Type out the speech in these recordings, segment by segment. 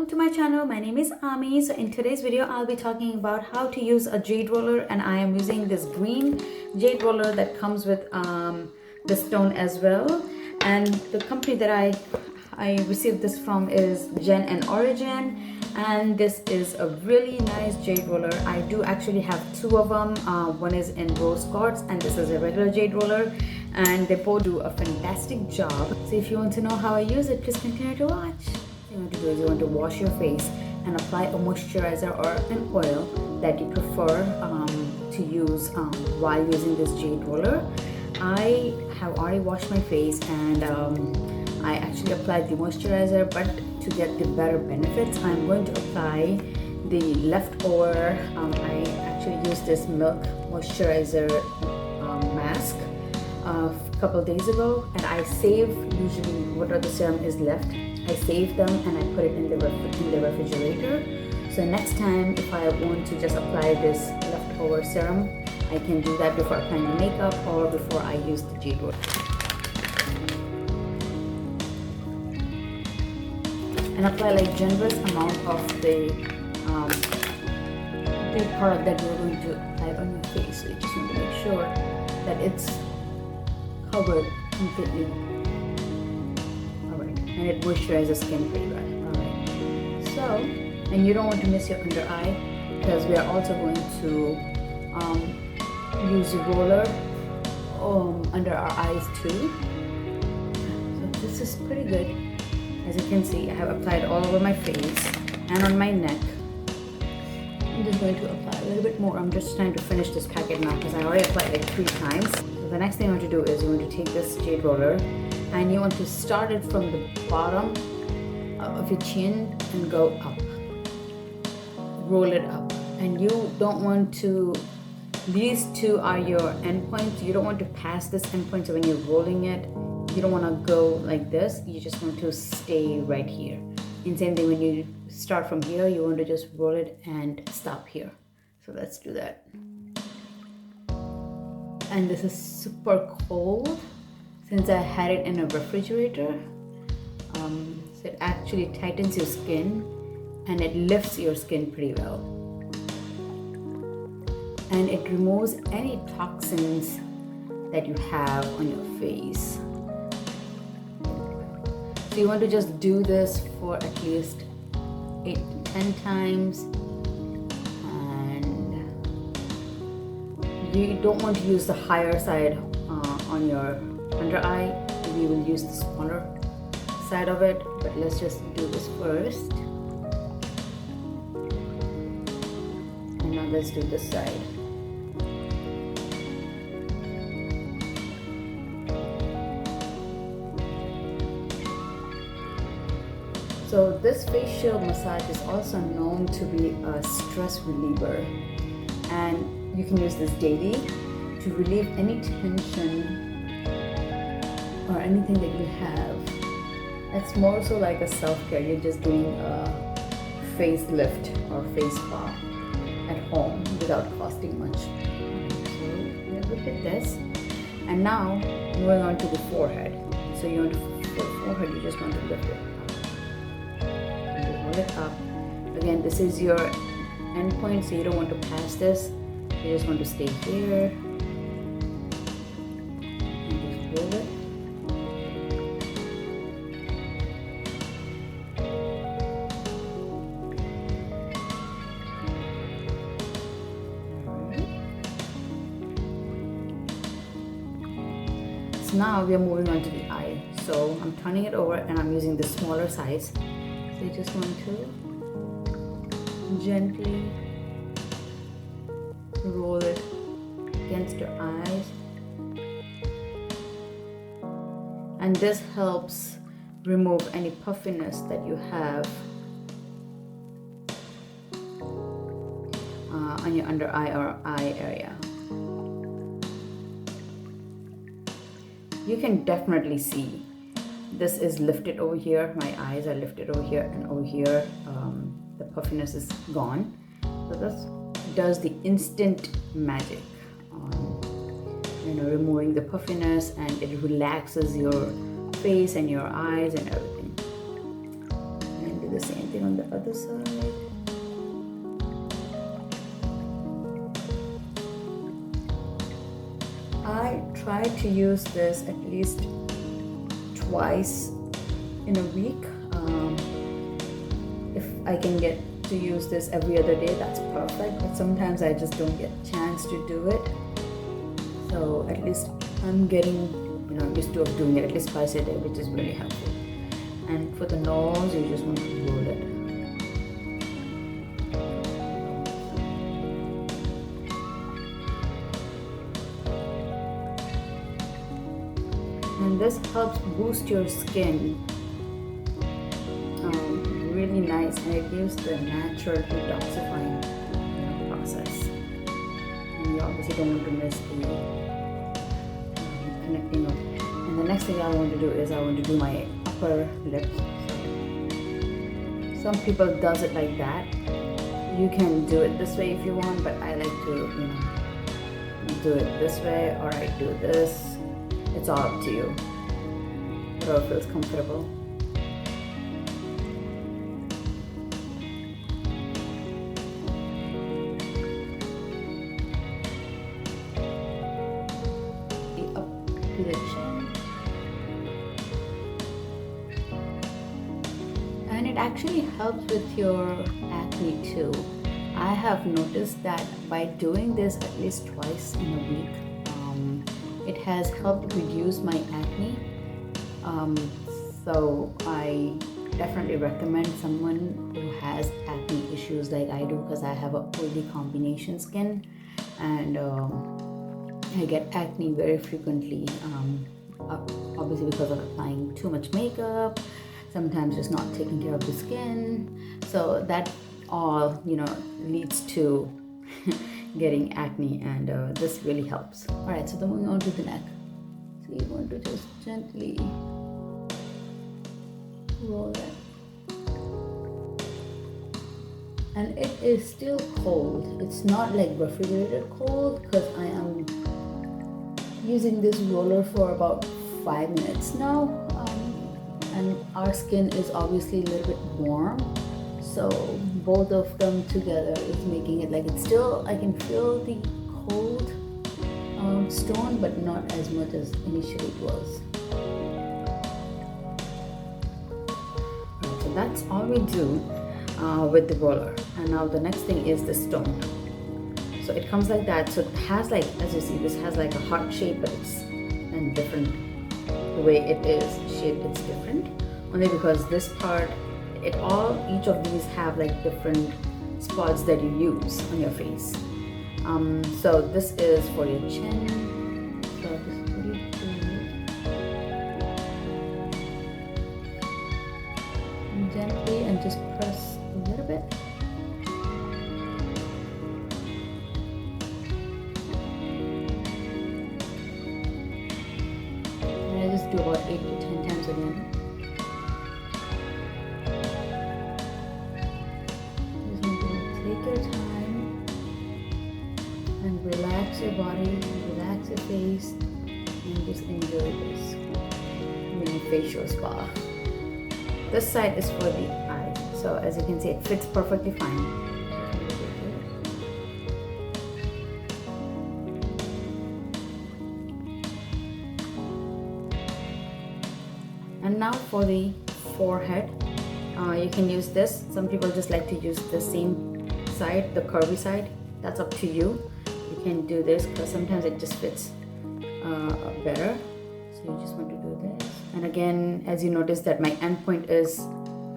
welcome to my channel. My name is Ami. So in today's video I'll be talking about how to use a jade roller, and I am using this green jade roller that comes with the stone as well. And the company that I received this from is Gen and Origin, and this is a really nice jade roller. I do actually have two of them. One is in rose quartz and this is a regular jade roller, and they both do a fantastic job. So if you want to know how I use it, please continue to watch. What you want to do is you want to wash your face and apply a moisturizer or an oil that you prefer to use while using this jade roller. I have already washed my face and I actually applied the moisturizer, but to get the better benefits I'm going to apply the leftover. I actually used this milk moisturizer mask a couple days ago, and I save usually whatever the serum is left. I save them and I put it in the refrigerator. So next time if I want to just apply this leftover serum, I can do that before applying the makeup or before I use the jade roller. And apply like generous amount of the product that you're going to apply on your face. So you just want to make sure that it's covered completely. Alright, and it moisturizes skin pretty well. Alright, so, and you don't want to miss your under eye, because we are also going to use the roller under our eyes too. So this is pretty good. As you can see, I have applied all over my face and on my neck. I'm just going to apply a little bit more. I'm just trying to finish this packet now because I already applied like 3 times. So the next thing you want to do is you want to take this jade roller and you want to start it from the bottom of your chin and go up. Roll it up. And you don't want to, these two are your end points. You don't want to pass this end point, so when you're rolling it, you don't want to go like this. You just want to stay right here. And same thing when you start from here, you want to just roll it and stop here. So let's do that. And this is super cold since I had it in a refrigerator. So it actually tightens your skin and it lifts your skin pretty well. And it removes any toxins that you have on your face. So you want to just do this for at least 8 to 10 times, and you don't want to use the higher side on your under eye. We will use the smaller side of it, but let's just do this first. And now let's do this side. So this facial massage is also known to be a stress reliever, and you can use this daily to relieve any tension or anything that you have. It's more so like a self-care. You're just doing a facelift or face spa at home without costing much. So yeah, look at this. And now moving on to the forehead. So you want to, for the forehead, you just want to lift it. Roll it up. Again, this is your end point, so you don't want to pass this. You just want to stay here. And just roll it. Alright. So now we are moving on to the eye. So I'm turning it over and I'm using the smaller size. So you just want to gently roll it against your eyes, and this helps remove any puffiness that you have on your under eye or eye area. You can definitely see this is lifted over here. My eyes are lifted over here, and over here the puffiness is gone. So this does the instant magic on removing the puffiness, and it relaxes your face and your eyes and everything. And do the same thing on the other side. I try to use this at least twice in a week. If I can get to use this every other day, that's perfect, but sometimes I just don't get a chance to do it. So at least I'm getting used to doing it at least twice a day, which is really helpful. And for the nose, you just want to roll it. And this helps boost your skin really nice, and it gives the natural detoxifying process. And you obviously don't want to miss the connecting of. And the next thing I want to do is I want to do my upper lip. So some people does it like that. You can do it this way if you want, but I like to do it this way, or I do this. It's all up to you, whatever feels comfortable. Up to the chin. And it actually helps with your acne too. I have noticed that by doing this at least twice in a week, it has helped reduce my acne. So I definitely recommend someone who has acne issues like I do, because I have a oily combination skin, and I get acne very frequently, obviously because of applying too much makeup, sometimes just not taking care of the skin. So that all leads to getting acne, and this really helps. All right, so then moving on to the neck. So you want to just gently roll it. And it is still cold. It's not like refrigerated cold, because I am using this roller for about 5 minutes now. And our skin is obviously a little bit warm. So both of them together is making it like it's still, I can feel the cold stone, but not as much as initially it was. Right, so that's all we do with the roller. And now the next thing is the stone. So it comes like that. So it has like, as you see, this has like a heart shape, but it's different. The way it is shaped, it's different. Only because this part, each of these have like different spots that you use on your face. So this is for your chin. So this is what you do. And gently, and just press a little bit. And I just do about 8 to 10 times again. Take your time and relax your body, relax your face, and just enjoy this mini facial spa. This side is for the eyes, so as you can see, it fits perfectly fine. And now for the forehead, you can use this. Some people just like to use the same side, the curvy side. That's up to you. You can do this because sometimes it just fits better. So you just want to do this. And again, as you notice that my end point is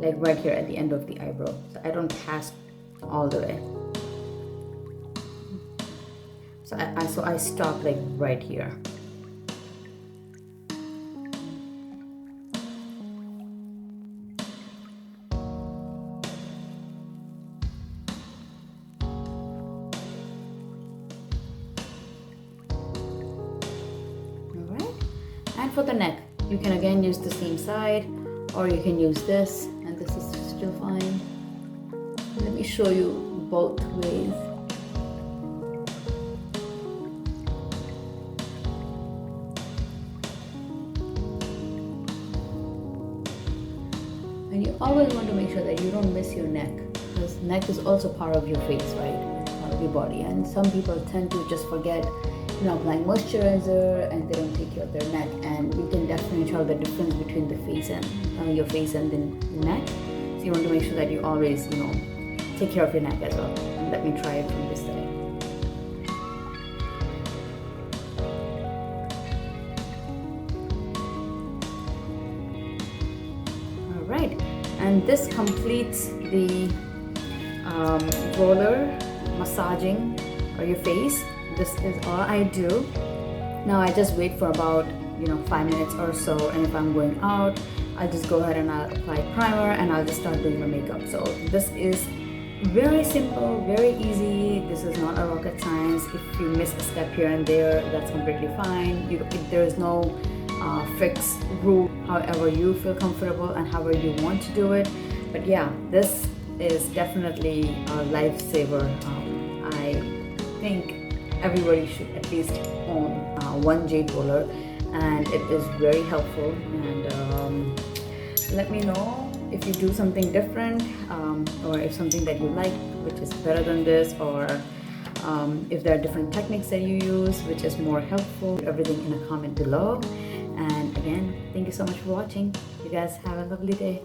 like right here at the end of the eyebrow. So I don't pass all the way. So I stop like right here. And for the neck, you can again use the same side, or you can use this, and this is still fine. Let me show you both ways. And you always want to make sure sure that you don't miss your neck, because neck is also part of your face, right? It's part of your body, and some people tend to just forget, applying moisturizer, and they don't take care of their neck. And you can definitely tell the difference between the face and your face and the neck. So you want to make sure that you always, take care of your neck as well. And let me try it from this side. All right, and this completes the roller massaging or your face. This is all I do. Now I just wait for about 5 minutes or so, and if I'm going out, I'll just go ahead and I'll apply primer and I'll just start doing my makeup. So this is very simple, very easy. This is not a rocket science. If you miss a step here and there, that's completely fine. There is no fixed rule. However you feel comfortable and however you want to do it. But yeah, this is definitely a lifesaver. I think everybody should at least own one jade roller, and it is very helpful. And let me know if you do something different, or if something that you like which is better than this, or if there are different techniques that you use which is more helpful. Everything in a comment below. And again, thank you so much for watching. You guys have a lovely day.